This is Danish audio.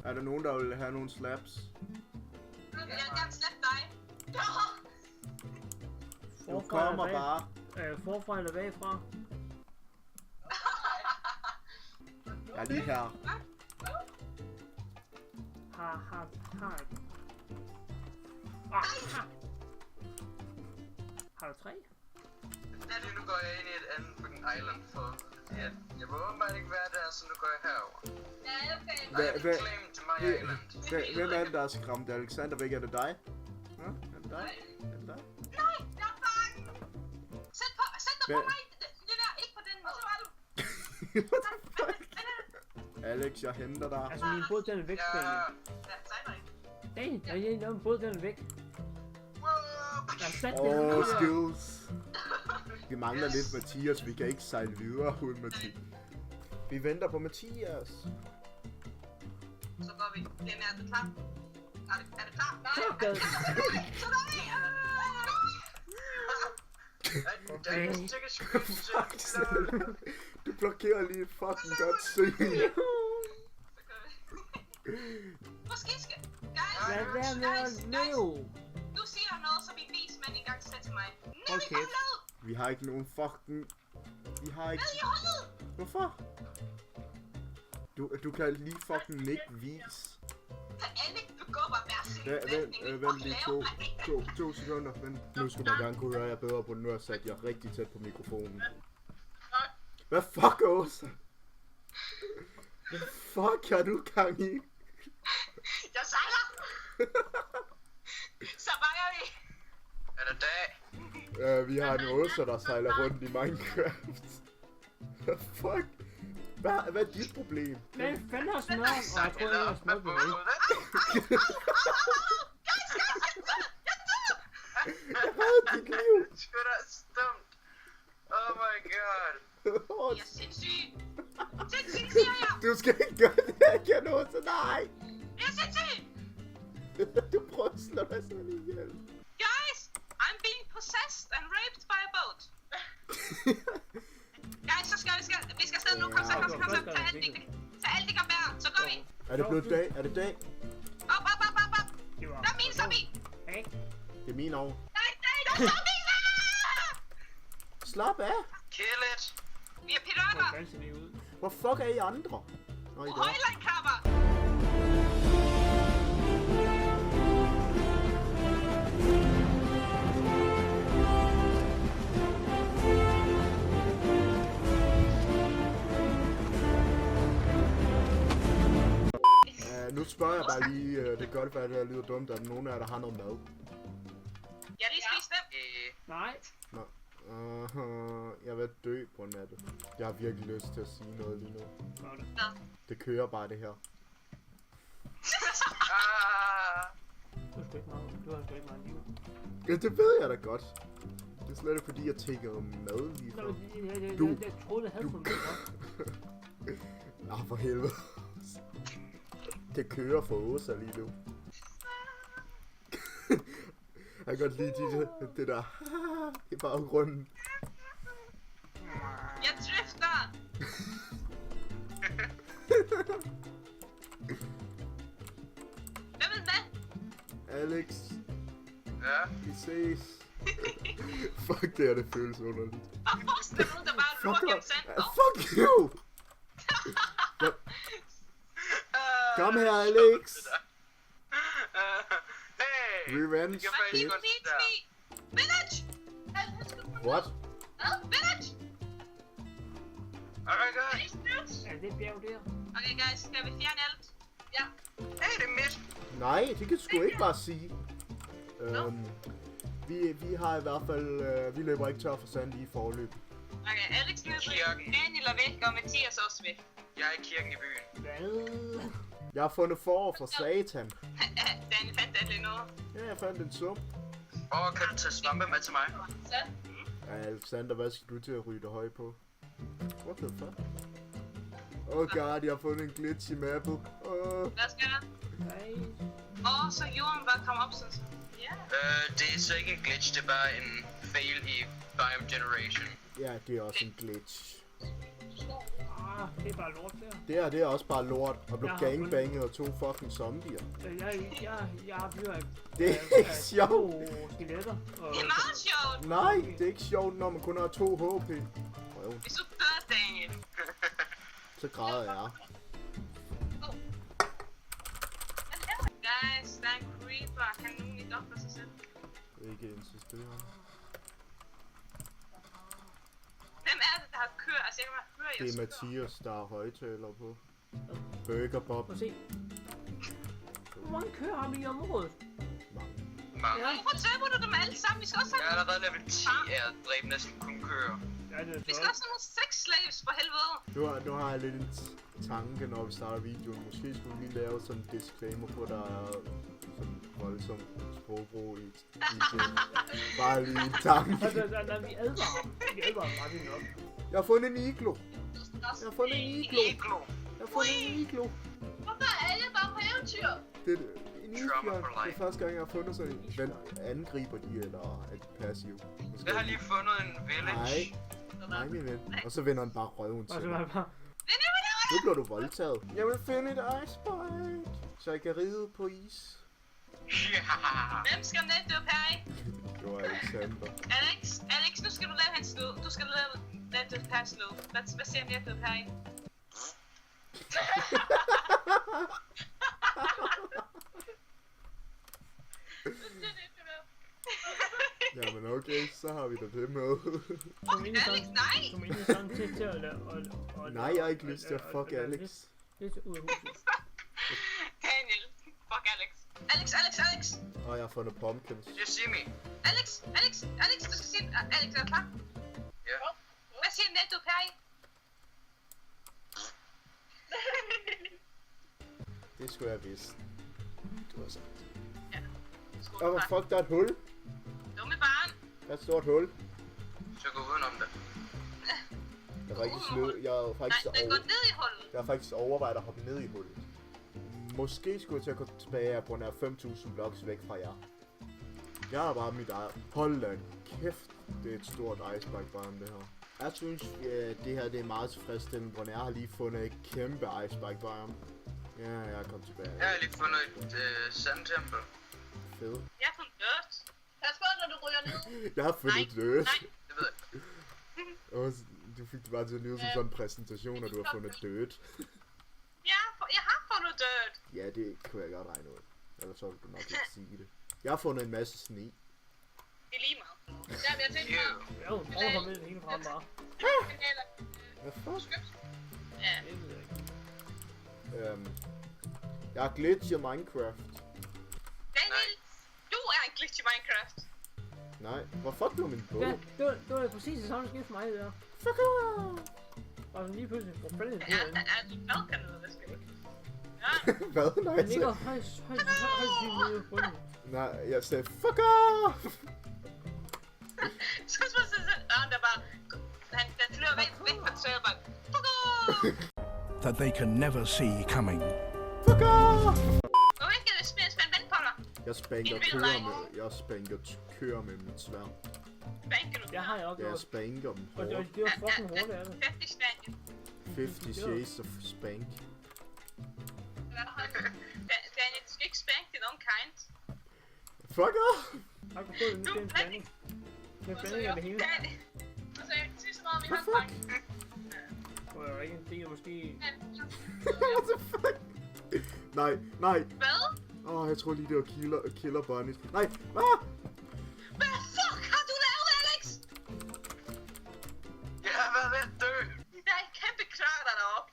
Er der nogen, der vil have nogle slaps? Jeg vil gerne slappe dig. Du kommer bare. Forfra eller bagfra? Jeg er lige her. Har. Har du 3? Nu går jeg ind i et andet fucking island for... Jeg må åbenbart ikke være der, så nu går jeg herover. Ja, okay. I am claim to my island. Hvem er det, der har skræmt Alexander væk? Er det dig? Ja, er det dig? Er det dig? Nej, jeg er bange. Sæt dig på mig. Det der, ikke på den måde. Så var du. What the fuck? Alex, jeg henter dig. Altså min båd den er væk. Ja. Ja, sej mig. Nej, min båd den er væk. Skills. Vi mangler lidt Mathias, vi kan ikke sejle videre uden Mathias. Vi venter på Mathias. Så går vi. Lena, er du klar? Er du klar? Nej. Så gør Så går vi. Du blokerer lige et fucking godt syn. Måske skal... Lad være med at løbe. Nu siger jeg noget, så vi vismænd i gang til mig. Okay. Vi har ikke nogen fucking... Vi har ikke... Ned i hullet! Hvorfor? Du kan lige fucking ikke vise. Kan Alex begå mig hver sin Vent lige 2 sekunder. Vent. Nu skulle man gerne kunne høre jer bedre på den. Nu har jeg sat jer rigtig tæt på mikrofonen. Hvad fuck, Åsa? Hvad fuck har du gang i? Jeg sejler! Så bakker vi! Er det dag? Vi har en Åsa, der sejler rundt i Minecraft. Hvad fuck? Hvad er dit problem? Men fanden har smør, og jeg tror, jeg har smør på det. Jeg havde dit liv. Det er da stumt. Oh my god. Jeg er sindssyg! Sindssyg, siger jeg! Du skal ikke gøre det her igen, Åsa. Nej. Jeg er sindssyg! Du prøver at slå dig selv ihjel. Guys, I'm being possessed and raped by a boat. Guys, så skal vi skal afsted nu. Kom så. Tag alt, det kan bære. Så går vi. Er det blevet dag? Er det dag? Op. Der er min zombie. Hey. Det er min over. Nej, der er zombies! Slap af. Kill it. Vi er pirater. Hvordan ser det ud? Hvor fuck er I andre? Nå, I der. Højlandkrabber. Nu spørger jeg bare lige, det kan godt være, at det lyder dumt, at nogen af jer, der har noget mad. Jeg lige spist dem. Nej. Nå. Jeg vil dø på natten. Jeg har virkelig lyst til at sige noget lige nu. Det kører bare det her. Du har sgu ikke meget liv. Ja, det ved jeg da godt. Det er slet ikke fordi, jeg tænker mad lige før. Jeg troede, jeg havde fundet det op. For helvede. Det kører for Åsa lige nu. Jeg kan godt lide det der i baggrunden. Jeg drifter. Hvem er det? Alex, Ja. vi ses. Fuck det her, det føles underligt. Og forestil dig nogen, der bare lurer gennem sand. Fuck you! Kom her, Alex. Hey. Revenge, Jeg My bitch. people needs me. Village. What? Village. Oh my god. Er det bjerg der? Okay guys, skal vi fjerne alt? Ja. Hey, det er midt. Nej, det kan du sgu ikke bare sige. Vi har i hvert fald, vi løber ikke tør for sand i forløb. Okay, Alex løber, Kirken. Daniel er væk, og Mathias også væk. Jeg er i kirken i byen. Hvad? Jeg har fundet forår for satan. Daniel fandt aldrig noget. Ja, jeg fandt en sum. Kan du tage svampe med til mig? Så. Ja, Alexander, hvad skal du til at ryge dig høj på? What the fuck? Oh god, jeg har fundet en glitch i mappet. Hvad skal der? Nej. Så jorden bare kom op sådan. Ja. Det er så ikke en glitch, det er bare en fail i Biome Generation. Ja, det er også en glitch. det er bare lort der. Det er også bare lort. Og blev Jeg har gangbanget og 2 fucking zombier. Jeg har fyret Det er ikke sjovt. 2 skeletter. Og Det er meget sjovt. Nej, det er ikke sjovt, når man kun har 2 HP. Røv, Hvis du dør, Daniel. så græder jeg. Guys, der er en creeper. Kan nogen ikke opføre sig selv? Ikke insistere. Hvem er det, der har kørt? Altså, jeg kan bare høre, Det er jeg kører. Mathias, der har højtaler på. Burger Bob. prøv at se. Hvor mange kører har vi i området? Mange. Mange. Ja. Hvorfor tømmer du dem alle sammen? Vi skal også Jeg have, er allerede level 10 af at dræbe næsten kun kører. Ja, det er vi skal også have nogle sex slaves, for helvede. Nu har jeg lidt en tanke, når vi starter videoen. Måske skulle vi lige lave sådan en disclaimer på, der er sådan voldsom sprogbrug i videoen. Bare lige en tanke. Nej, vi advarer ham. Vi advarer ham meget nok. Jeg har fundet en iglo. Jeg har fundet en iglo. Iglo. Jeg har fundet en iglo. Hvorfor er alle bare på eventyr? Det er en isbjørn. Det er første gang, jeg har fundet sådan en. Men angriber de, eller er de passive? Måske. Jeg har lige fundet en village. Nej, min ven. Og så vender han bare røven Og til så mig. var det bare... Nu bliver du voldtaget. Jeg vil finde et icebike, så jeg kan ride på is. Ja. Hvem skal netdøb her i? Det var Alexander. Alex, nu skal du lave hans slå. Du skal lave netdøb her slå. Hvad siger netdøb her i? Jamen okay, så har vi da det med. Alex, nej! Du må egentlig sådan til at lade... Nej, jeg har ikke lyst til at fuck Alex. Lidt ud af huset. Daniel, fuck Alex. Alex! Og jeg har fundet pumpkins. You see me. Alex, du skal sige... Alex, er du klar? Ja. Hvad siger netdøb her i? Det skulle jeg vidst. Du har sagt. Skål, Åh, fuck, der er et hul. Dumme barn. Der er et stort hul. Så gå udenom det. Jeg var ikke sløv. Jeg har faktisk overvejet at hoppe ned i hullet. Måske skulle jeg til at gå tilbage på nær 5.000 blocks væk fra jer. Jeg har bare mit eget. Hold da kæft, det er et stort icebike bare det her. Jeg synes, det her det er meget tilfredsstillende, hvor jeg har lige fundet et kæmpe icebike biome. Ja, jeg er kommet tilbage. Jeg har lige fundet et sandtempel. Fed. Jeg er fundet dødt. Pas på, når du ryger ned. Jeg har fundet dødt. Nej. Det ved jeg. Og du fik det bare til at lyde som sådan en præsentation, at du har fundet dødt. Jeg har fundet dødt. Ja, det kunne jeg godt regne ud. Ellers så ville du nok ikke sige det. Jeg har fundet en masse sne. Det er lige meget. Ja, men jeg tænkte Ew. mig. Jeg er jo prøvet at komme med hele frem bare. Hvad fuck? Ja. Det ved jeg ikke. Jeg har glitchet Minecraft. Daniel, du er en glitch i Minecraft. Nej, hvor fuck blev min bog? Ja, det var præcis det samme skift for mig, det der. Fuck off! Og så lige pludselig får faldet på Ja, herinde. er du velkendt, hvad skal ikke? Ja. Hvad? Nej, Han jeg ligger sagde... højst sygt nede i bunden. Nej, jeg sagde fuck off! Så spørger jeg selv, der bare... Den flyver væk fra serveren. Fuck off! that they can never see coming. Fuck off! Hvor ikke kan det spænde vandpoller? Jeg spanker En vild køer leg. med... Jeg spanker køer med mit sværd. Banker du? Det har jeg også Jeg gjort. spanker dem Og hårdt. det var fucking hårdt af det. 50 Daniel. 50 shades of spank. Daniel, du skal ikke spank din own kind. Fuck off! Jeg kan få det, det er en blanding. Det er en blanding af det hele. Daniel. Altså, jeg kan sige så meget om i What the håndbræk. fuck? Og jeg var ikke en del, måske... What the fuck? Nej, nej. Hvad? Jeg tror lige det var killer bunnies. Nej, Hvad fuck har du lavet, Alex? Jeg har været ved at dø. Der er en kæmpe krater deroppe.